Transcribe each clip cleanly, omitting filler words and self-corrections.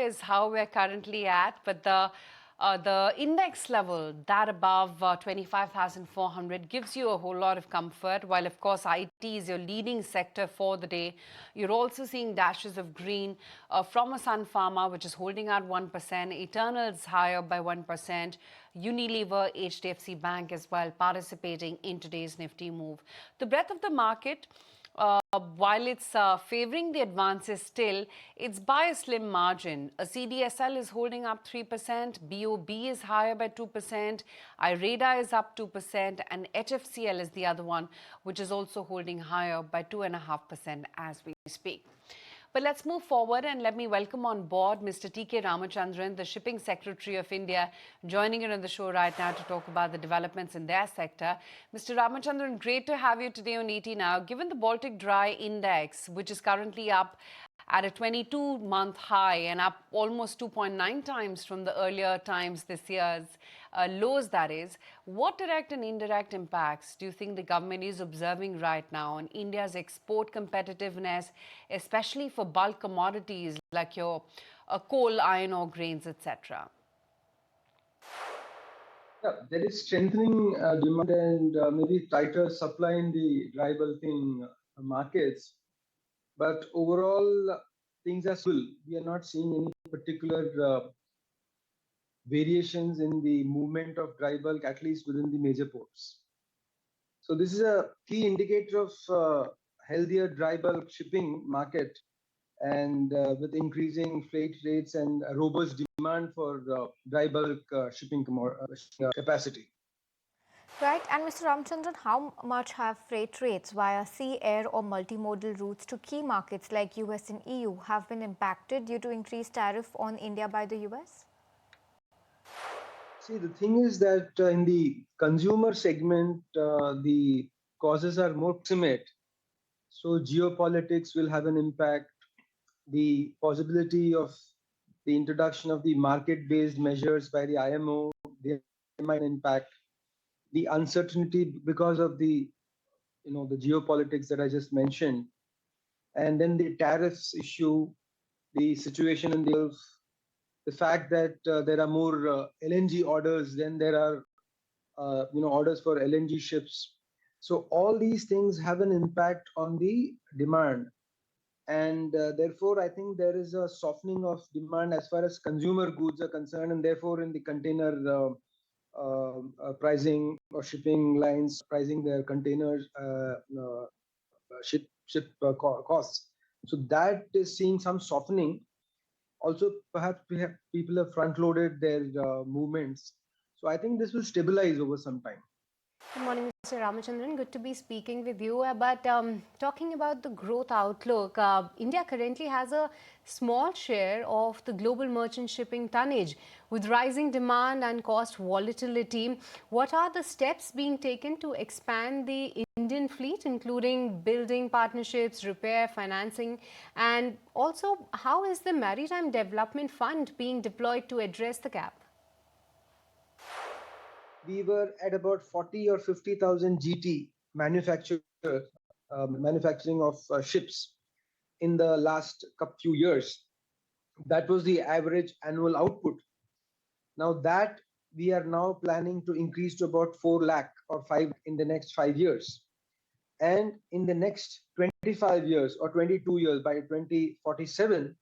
is how we're currently at, but the index level, that above 25,400, gives you a whole lot of comfort. While, of course, IT is your leading sector for the day, you're also seeing dashes of green from a Sun Pharma, which is holding out 1%. Eternal's higher by 1%. Unilever, HDFC Bank as well, participating in today's Nifty move. The breadth of the market, while it's favoring the advances still, it's by a slim margin. A CDSL is holding up 3%, BOB is higher by 2%, IREDA is up 2%, and HFCL is the other one, which is also holding higher by 2.5% as we speak. But let's move forward and let me welcome on board Mr. T.K. Ramachandran, the Shipping Secretary of India, joining in on the show right now to talk about the developments in their sector. Mr. Ramachandran, great to have you today on ET Now. Given the Baltic Dry Index, which is currently up at a 22-month high and up almost 2.9 times from the earlier times this year's lows, that is, what direct and indirect impacts do you think the government is observing right now on India's export competitiveness, especially for bulk commodities like your coal, iron ore, grains, etc.? Yeah, there is strengthening demand and maybe tighter supply in the dry bulking markets. But overall, things are still, we are not seeing any particular variations in the movement of dry bulk, at least within the major ports. So this is a key indicator of healthier dry bulk shipping market, and with increasing freight rates and a robust demand for dry bulk shipping capacity. Right, and Mr. Ramachandran, how much have freight rates via sea, air or multimodal routes to key markets like US and EU have been impacted due to increased tariff on India by the US? See, the thing is that in the consumer segment, the causes are more proximate. So geopolitics will have an impact. The possibility of the introduction of the market-based measures by the IMO, they might impact. The uncertainty because of the geopolitics that I just mentioned, and then the tariffs issue, the situation in the Gulf, the fact that there are more LNG orders than there are orders for LNG ships. So all these things have an impact on the demand, and therefore I think there is a softening of demand as far as consumer goods are concerned, and therefore in the container pricing or shipping lines pricing their containers ship costs. So that is seeing some softening. Also, perhaps people have front loaded their movements. So I think this will stabilize over some time. Good morning, Mr. Ramachandran. Good to be speaking with you. But talking about the growth outlook, India currently has a small share of the global merchant shipping tonnage. With rising demand and cost volatility, what are the steps being taken to expand the Indian fleet, including building partnerships, repair, financing, and also how is the Maritime Development Fund being deployed to address the gap? We were at about 40 or 50,000 GT manufacturing of ships in the last few years. That was the average annual output. Now that we are now planning to increase to about 4 lakh or 5 in the next 5 years. And in the next 25 years or 22 years, by 2047,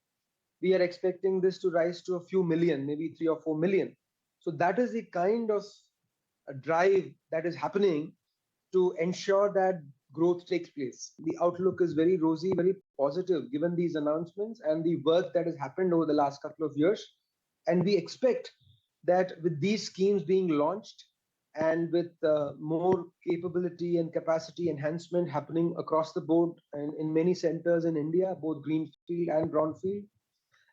we are expecting this to rise to a few million, maybe 3 or 4 million. So that is the kind of a drive that is happening to ensure that growth takes place. The outlook is very rosy, very positive given these announcements and the work that has happened over the last couple of years. And we expect that with these schemes being launched and with more capability and capacity enhancement happening across the board and in many centers in India, both greenfield and brownfield,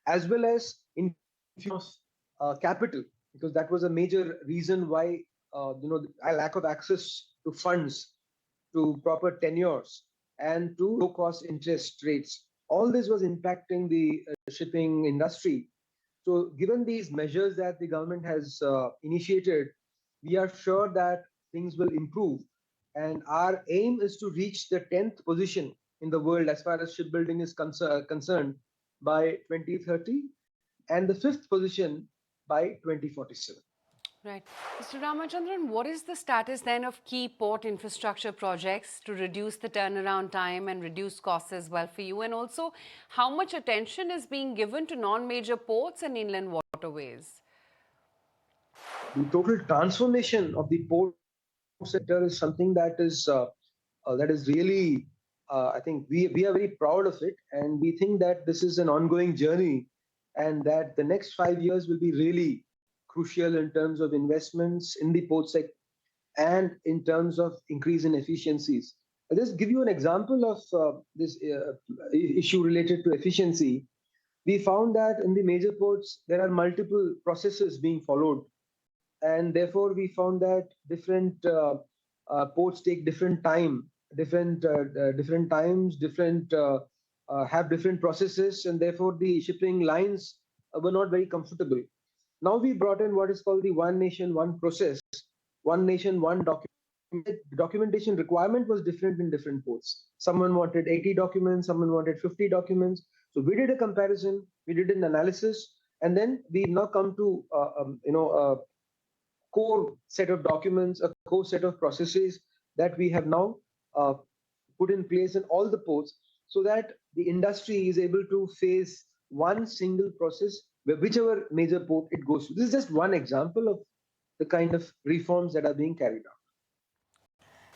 as well as in capital, because that was a major reason why a lack of access to funds, to proper tenures, and to low-cost interest rates. All this was impacting the shipping industry. So given these measures that the government has initiated, we are sure that things will improve. And our aim is to reach the 10th position in the world as far as shipbuilding is concerned by 2030. and the 5th position by 2047. Right. Mr. Ramachandran, what is the status then of key port infrastructure projects to reduce the turnaround time and reduce costs as well for you? And also, how much attention is being given to non-major ports and inland waterways? The total transformation of the port sector is something that is really, I think we are very proud of it, and we think that this is an ongoing journey, and that the next 5 years will be really crucial in terms of investments in the port sector and in terms of increase in efficiencies. I'll just give you an example of this issue related to efficiency. We found that in the major ports there are multiple processes being followed, and therefore we found that different ports take different time, different times, different have different processes, and therefore the shipping lines were not very comfortable. Now we brought in what is called the one nation, one process, one nation, one document. Documentation requirement was different in different ports. Someone wanted 80 documents, someone wanted 50 documents. So we did a comparison, we did an analysis, and then we now come to core set of documents, a core set of processes that we have now uh, put in place in all the ports, so that the industry is able to face one single process whichever major port it goes to. This is just one example of the kind of reforms that are being carried out.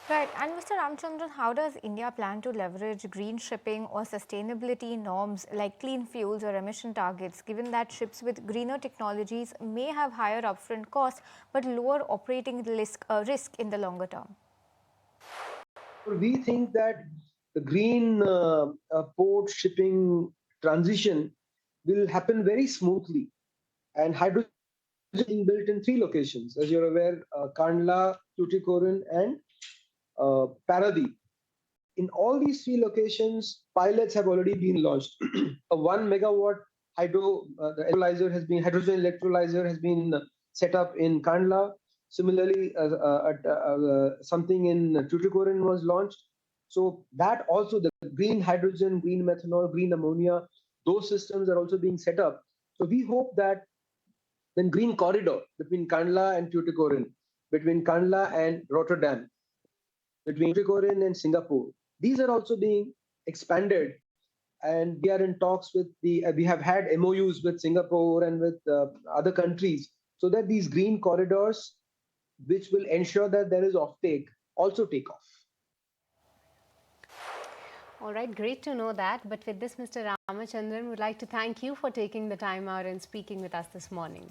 Right. And Mr. Ramachandran, how does India plan to leverage green shipping or sustainability norms like clean fuels or emission targets, given that ships with greener technologies may have higher upfront costs but lower operating risk in the longer term? We think that the green port shipping transition will happen very smoothly, and hydrogen is being built in 3 locations, as you're aware: Kandla, Tuticorin, and Paradip. In all these 3 locations, pilots have already been launched. A 1 megawatt hydrogen electrolyzer has been set up in Kandla. Similarly, something in Tuticorin was launched. So that also, the green hydrogen, green methanol, green ammonia, those systems are also being set up. So we hope that then green corridor between Kandla and Tuticorin, between Kandla and Rotterdam, between Tuticorin and Singapore, these are also being expanded, and we are in talks with we have had MOUs with Singapore and with other countries, so that these green corridors, which will ensure that there is offtake, also take off. All right, great to know that. But with this, Mr. Ramachandran, would like to thank you for taking the time out and speaking with us this morning.